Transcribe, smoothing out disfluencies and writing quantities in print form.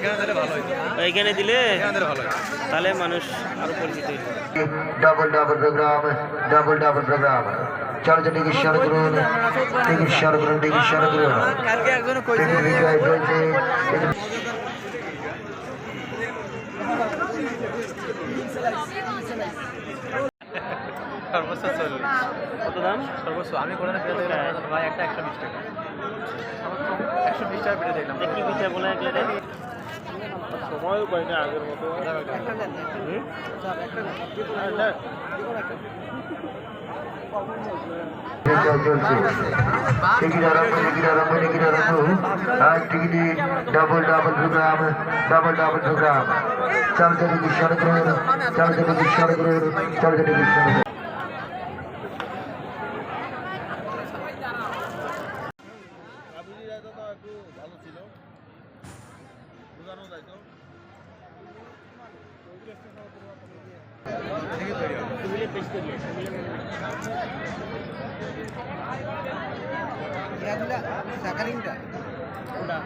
এখানে দিলে তাহলে মানুষ আরো পরিচিত হইত। Double double program, double double program. চলো চলো ঈশ্বর করুন, ঈশ্বর করুন, ঈশ্বর করুন। বিজয় চলছে। সর্বোচ্চ 40। কত দাম? সর্বোচ্চ আমি কোনো ভাই একটা 120 টাকা। 120 টাকা পেটে দেখলাম। কি পিঠা বলে এগুলো? সময়ও পাই না আগের মতো। চলছে টিকিট আরম্ভ, টিকিট আরম্ভ, টিকিট আরম্ভ। আর টিকিটে double double program, double double program. চলো চলো ঈশ্বর করুন, চলো চলো ঈশ্বর করুন, চলো চলো ঈশ্বর করুন। ভালো ছিল, বোঝানো যাইতো। কোনটা?